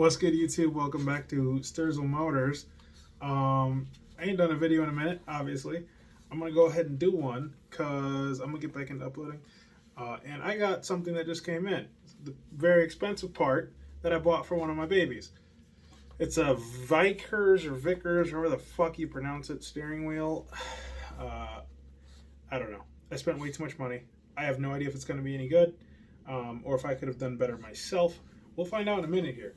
What's good, YouTube? Welcome back to Sturzel Motors. I ain't done a video in a minute, obviously. I'm going to go ahead and do one because I'm going to get back into uploading. And I got something that just came in. The very expensive part that I bought for one of my babies. It's a Vicrez or Vicrez, however the fuck you pronounce it, steering wheel. I don't know. I spent way too much money. I have no idea if it's going to be any good or if I could have done better myself. We'll find out in a minute here.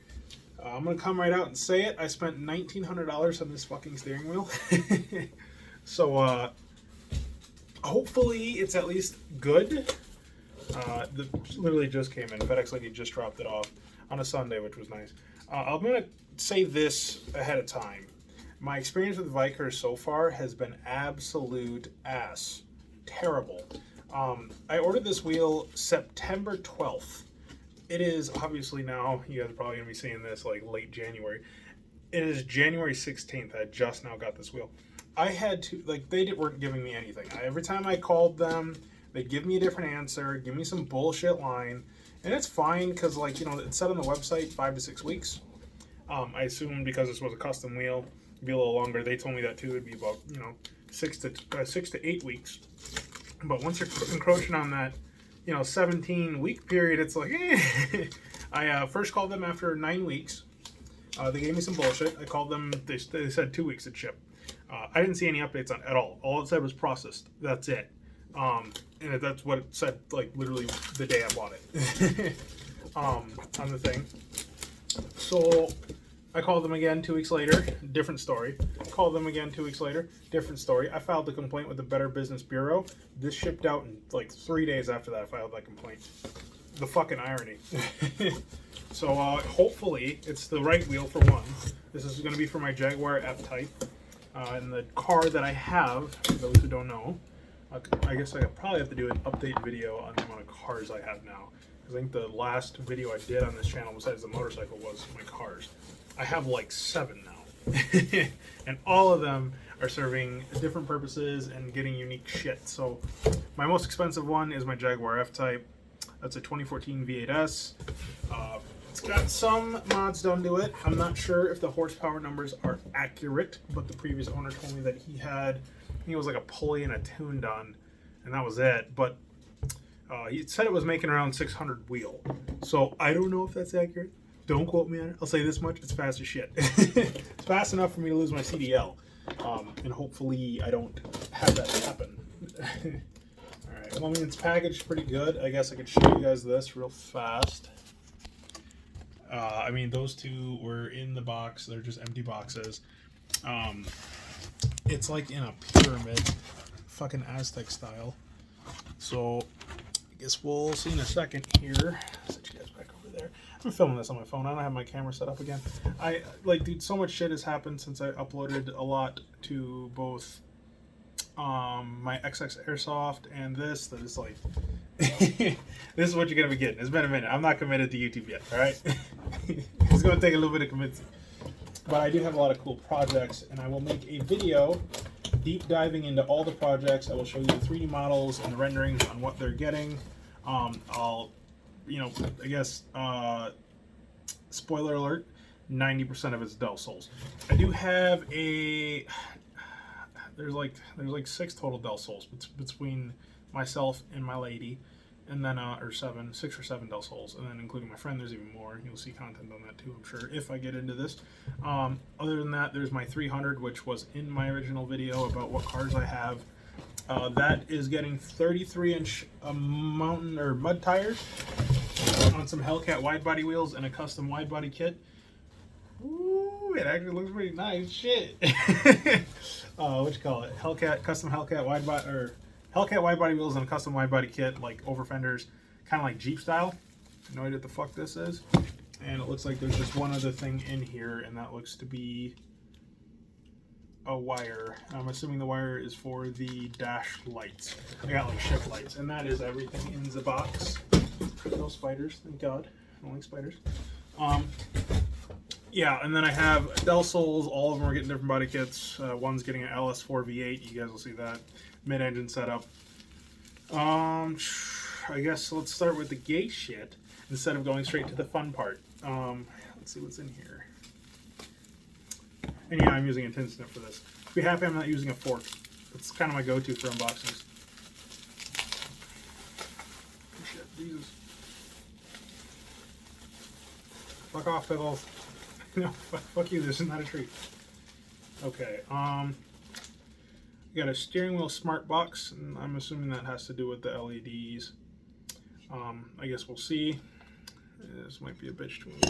I'm going to come right out and say it. I spent $1,900 on this fucking steering wheel. So, hopefully it's at least good. Literally just came in. FedEx Lady just dropped it off on a Sunday, which was nice. I'm going to say this ahead of time. My experience with Vicrez so far has been absolute ass. Terrible. I ordered this wheel September 12th. It is obviously now, you guys are probably going to be seeing this like late January. It is January 16th. I just now got this wheel. I had to, like, they weren't giving me anything. Every time I called them, they'd give me a different answer, give me some bullshit line. And it's fine because, like, you know, it said on the website 5 to 6 weeks. I assumed because this was a custom wheel, it'd be a little longer. They told me that too. It'd be about, you know, 6 to 8 weeks. But once you're encroaching on that, you know, 17-week period, it's like, eh. I first called them after 9 weeks. They gave me some bullshit. I called them. They said 2 weeks to ship. I didn't see any updates on it at all. All it said was processed. That's it. And that's what it said, like, literally the day I bought it on the thing. So I called them again 2 weeks later, different story. Called them again 2 weeks later, different story. I filed the complaint with the Better Business Bureau. This shipped out in like 3 days after that I filed that complaint. The fucking irony. So hopefully it's the right wheel for one. This is going to be for my Jaguar F-Type. And the car that I have, for those who don't know, I guess I probably have to do an update video on the amount of cars I have now. I think the last video I did on this channel, besides the motorcycle, was my cars. I have like 7 now. And all of them are serving different purposes and getting unique shit. So my most expensive one is my Jaguar F-Type. That's a 2014 V8S. It's got some mods done to it. I'm not sure if the horsepower numbers are accurate, but the previous owner told me that he was like a pulley and a tune done, and that was it. But he said it was making around 600 wheel. So I don't know if that's accurate. Don't quote me on it. I'll say this much: it's fast as shit. It's fast enough for me to lose my CDL, and hopefully I don't have that happen. All right. Well, I mean, it's packaged pretty good. I guess I could show you guys this real fast. I mean, those two were in the box. They're just empty boxes. It's like in a pyramid, fucking Aztec style. So I guess we'll see in a second here. Set you guys back over there. I'm filming this on my phone. I don't have my camera set up again. Dude, so much shit has happened since I uploaded a lot to both my XX Airsoft and this. That is like, this is what you're gonna be getting. It's been a minute. I'm not committed to YouTube yet. All right, it's gonna take a little bit of convincing. But I do have a lot of cool projects, and I will make a video deep diving into all the projects. I will show you the 3D models and the renderings on what they're getting. I'll, you know, I guess, spoiler alert, 90% of it's Del Sols. I do have there's like 6 total Del Sols between myself and my lady, and then or 6 or 7 Del Sols, and then including my friend, there's even more. You'll see content on that too, I'm sure, if I get into this. Other than that, there's my 300, which was in my original video about what cars I have. That is getting 33-inch mountain or mud tires on some Hellcat wide body wheels and a custom wide body kit. Ooh, it actually looks pretty nice. Shit. What you call it? Custom Hellcat wide body, or Hellcat wide body wheels and a custom wide body kit, like over fenders, kind of like Jeep style. No idea what the fuck this is. And it looks like there's just one other thing in here, and that looks to be a wire. I'm assuming the wire is for the dash lights. I got like shift lights, and that is everything in the box. No spiders, thank God. I don't like spiders. Yeah, and then I have Del Sols. All of them are getting different body kits. One's getting an LS4 V8. You guys will see that. Mid-engine setup. I guess let's start with the gay shit instead of going straight to the fun part. Let's see what's in here. And yeah, I'm using a tin snip for this. Be happy I'm not using a fork. It's kind of my go-to for unboxings. Oh, shit, Jesus. Fuck off, Pickles. No, fuck you, this is not a treat. Okay, we got a steering wheel smart box, and I'm assuming that has to do with the LEDs. I guess we'll see. This might be a bitch to move.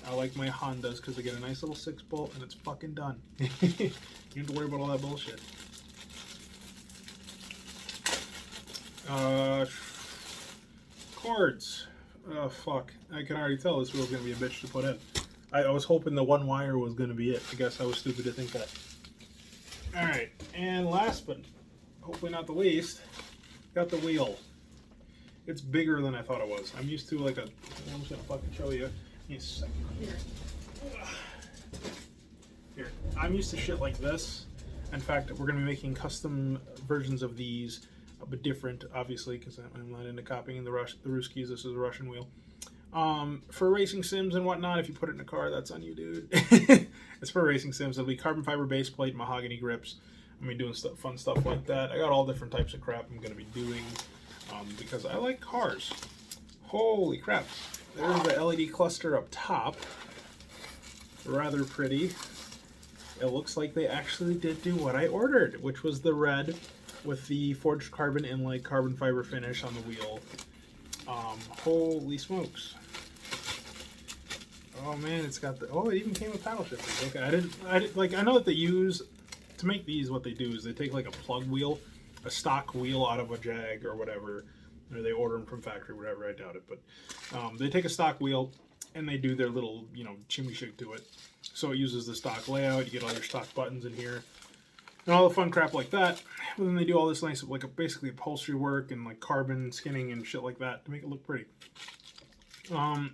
I like my Hondas because they get a nice little 6-bolt and it's fucking done. You don't have to worry about all that bullshit. Cords. Oh, fuck. I can already tell this wheel's going to be a bitch to put in. I was hoping the one wire was going to be it. I guess I was stupid to think that. Alright, and last but hopefully not the least, got the wheel. It's bigger than I thought it was. I'm used to like a... I'm just going to fucking show you. Give me a second. Here. I'm used to shit like this. In fact, we're going to be making custom versions of these, but different, obviously, because I'm not into copying the Ruskies. This is a Russian wheel. For racing sims and whatnot, if you put it in a car, that's on you, dude. It's for racing sims. It'll be carbon fiber base plate, mahogany grips. I'm going to be doing fun stuff like that. I got all different types of crap I'm going to be doing because I like cars. Holy crap. There's the LED cluster up top. Rather pretty. It looks like they actually did do what I ordered, which was the red with the forged carbon inlay carbon fiber finish on the wheel. Holy smokes. Oh man, it's got the... Oh, it even came with paddle shifters. Okay, I know that they use... To make these, what they do is they take like a plug wheel, a stock wheel out of a Jag or whatever, or they order them from factory, whatever, I doubt it, but they take a stock wheel and they do their little, chimney shake to it. So it uses the stock layout, you get all your stock buttons in here, and all the fun crap like that. But then they do all this nice, like basically upholstery work and like carbon skinning and shit like that to make it look pretty. Wow.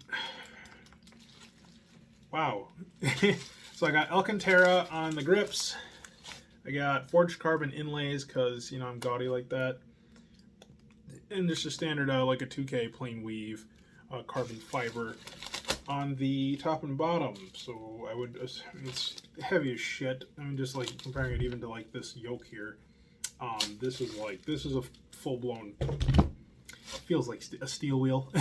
So I got Alcantara on the grips. I got forged carbon inlays because, I'm gaudy like that. And just a standard, like a 2K plain weave carbon fiber on the top and bottom. So I would, it's heavy as shit. I mean, just like comparing it even to like this yoke here. This is a full-blown, feels like a steel wheel.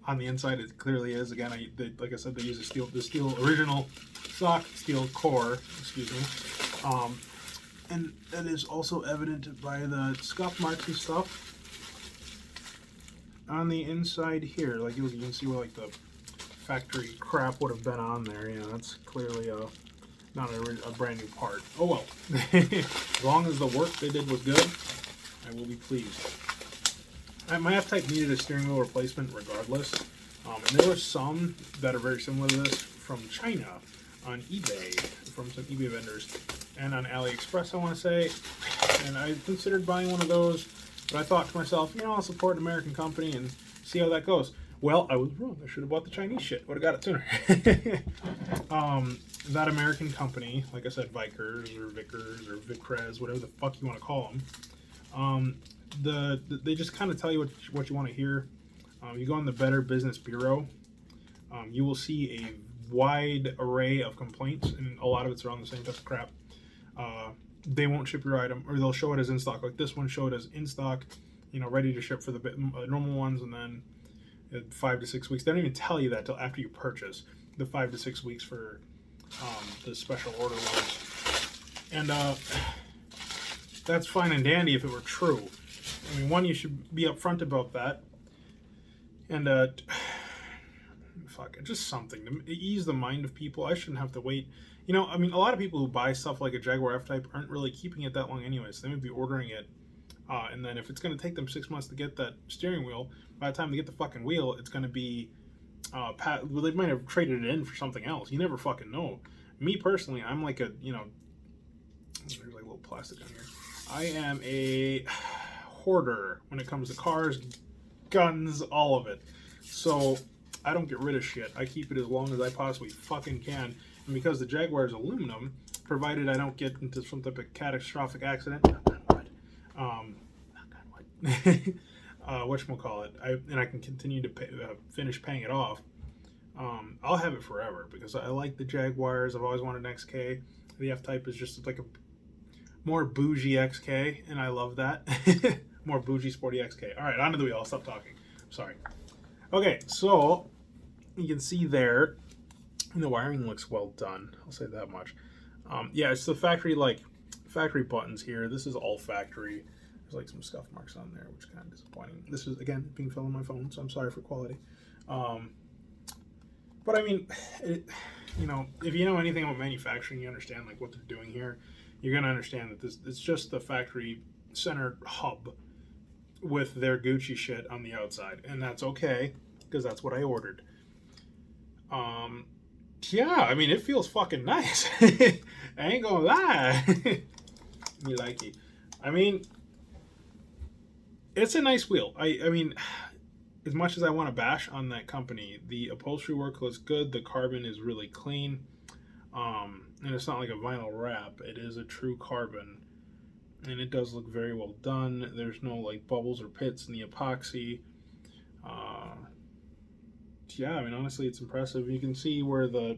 On the inside it clearly is. Again, like I said, they use the steel original stock steel core, excuse me. And that is also evident by the scuff marks and stuff on the inside here. Like you can see where like the factory crap would have been on there. That's clearly not a brand new part. Oh well. As long as the work they did was good, I will be pleased. My F-Type needed a steering wheel replacement regardless. And there were some that are very similar to this from China on eBay, from some eBay vendors. And on AliExpress, I want to say. And I considered buying one of those, but I thought to myself, I'll support an American company and see how that goes. Well, I was wrong. I should have bought the Chinese shit. Would have got it sooner. That American company, like I said, Vicrez or Vicrez, whatever the fuck you want to call them, they just kind of tell you what you want to hear. You go on the Better Business Bureau, you will see a wide array of complaints, and a lot of it's around the same type of crap. They won't ship your item, or they'll show it as in stock. Like this one showed as in stock, ready to ship for the normal ones, and then 5 to 6 weeks. They don't even tell you that till after you purchase. The 5 to 6 weeks for the special order ones, and that's fine and dandy if it were true. I mean, one, you should be upfront about that, and just something to ease the mind of people. I shouldn't have to wait. A lot of people who buy stuff like a Jaguar F-Type aren't really keeping it that long anyways. They may be ordering it, and then if it's going to take them 6 months to get that steering wheel, by the time they get the fucking wheel, it's going to be, they might have traded it in for something else. You never fucking know. Me personally, I'm like a, there's like a little plastic on here. I am a hoarder when it comes to cars, guns, all of it. So I don't get rid of shit. I keep it as long as I possibly fucking can. And because the Jaguar is aluminum, provided I don't get into some type of catastrophic accident, knock on wood, whatchamacallit, and I can continue to finish paying it off, I'll have it forever because I like the Jaguars. I've always wanted an XK. The F-Type is just like a more bougie XK, and I love that. More bougie, sporty XK. All right, onto the wheel. I'll stop talking. Sorry. Okay, so you can see there, the wiring looks well done. I'll say that much. Yeah, it's the factory buttons here. This is all factory. There's like some scuff marks on there, which is kind of disappointing. This is, again, being filmed on my phone, so I'm sorry for quality. But I mean, you know, if you know anything about manufacturing, you understand like what they're doing here. You're gonna understand that it's just the factory center hub with their Gucci shit on the outside, and that's okay because that's what I ordered. Yeah, I mean, it feels fucking nice. I ain't gonna lie. Me like it. I mean, it's a nice wheel. I mean, as much as I want to bash on that company, the upholstery work looks good. The carbon is really clean. And it's not like a vinyl wrap. It is a true carbon. And it does look very well done. There's no like bubbles or pits in the epoxy. Yeah, I mean, honestly, it's impressive. You can see where the...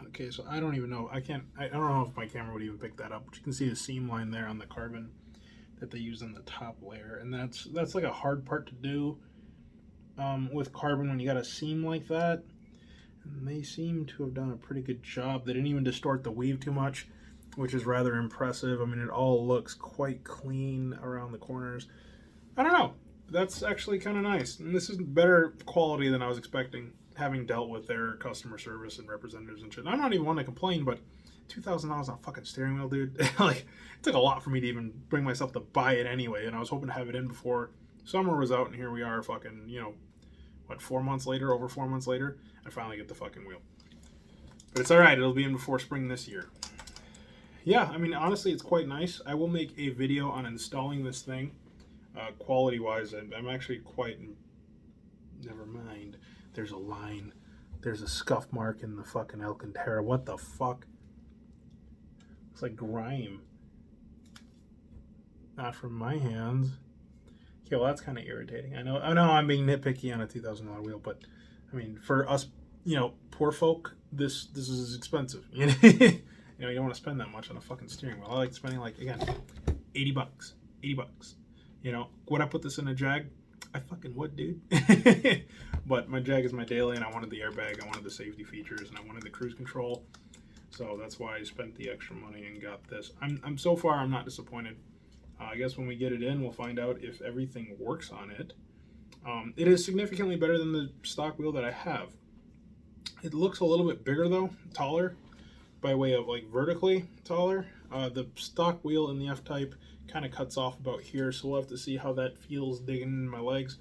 Okay, so I don't even know. I don't know if my camera would even pick that up. But you can see the seam line there on the carbon that they use on the top layer. And that's like a hard part to do with carbon when you got a seam like that. And they seem to have done a pretty good job. They didn't even distort the weave too much, which is rather impressive. I mean, it all looks quite clean around the corners. I don't know. That's actually kind of nice. And this is better quality than I was expecting, having dealt with their customer service and representatives and shit. I'm not even one to complain, but $2,000 on a fucking steering wheel, dude. Like, it took a lot for me to even bring myself to buy it anyway, and I was hoping to have it in before summer was out, and here we are fucking, you know, what, 4 months later, over 4 months later, I finally get the fucking wheel. But it's alright, it'll be in before spring this year. Yeah, I mean, honestly, it's quite nice. I will make a video on installing this thing. Quality-wise, I'm actually quite... Never mind. There's a line. There's a scuff mark in the fucking Alcantara. What the fuck? It's like grime. Not from my hands. Okay, well, that's kind of irritating. I know I'm being nitpicky on a $2,000 wheel, but, I mean, for us, you know, poor folk, this is expensive. You know, you don't want to spend that much on a fucking steering wheel. I like spending, like, again, $80. $80. You know, would I put this in a Jag? I fucking would, dude. But my Jag is my daily, and I wanted the airbag, I wanted the safety features, and I wanted the cruise control. So that's why I spent the extra money and got this. I'm so far, I'm not disappointed. I guess when we get it in, we'll find out if everything works on it. It is significantly better than the stock wheel that I have. It looks a little bit bigger, though, taller, by way of, like, vertically taller. The stock wheel in the F-Type kind of cuts off about here, so we'll have to see how that feels digging in my legs.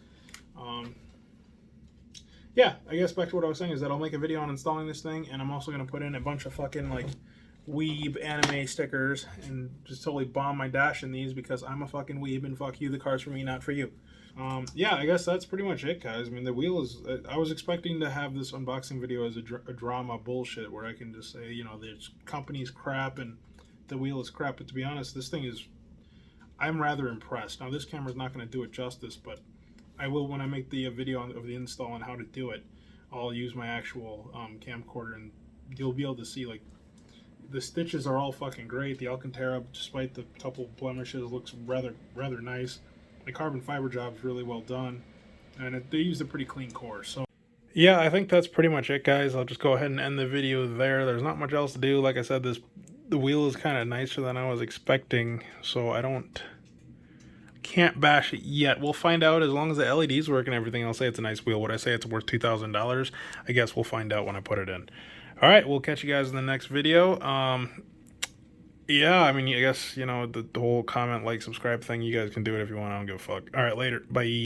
Yeah, I guess back to what I was saying is that I'll make a video on installing this thing, and I'm also going to put in a bunch of fucking, like, weeb anime stickers and just totally bomb my dash in these because I'm a fucking weeb and fuck you, the car's for me, not for you. Yeah, I guess that's pretty much it, guys. I mean, the wheel is... I was expecting to have this unboxing video as a drama bullshit where I can just say, you know, this company's crap and the wheel is crap, but to be honest, this thing is... I'm rather impressed. Now, this camera's not going to do it justice, but I will, when I make the video of the install and how to do it, I'll use my actual camcorder, and you'll be able to see, like, the stitches are all fucking great. The Alcantara, despite the couple blemishes, looks rather nice. The carbon fiber job is really well done, and they used a pretty clean core. So yeah, I think that's pretty much it, guys. I'll just go ahead and end the video there. There's not much else to do. Like I said, the wheel is kind of nicer than I was expecting, so I can't bash it yet. We'll find out. As long as the LEDs work and everything, I'll say it's a nice wheel. Would I say it's worth $2,000? I guess we'll find out when I put it in. All right, we'll catch you guys in the next video. Yeah, I mean, I guess, you know, the whole comment, like, subscribe thing, you guys can do it if you want. I don't give a fuck. All right, later. Bye.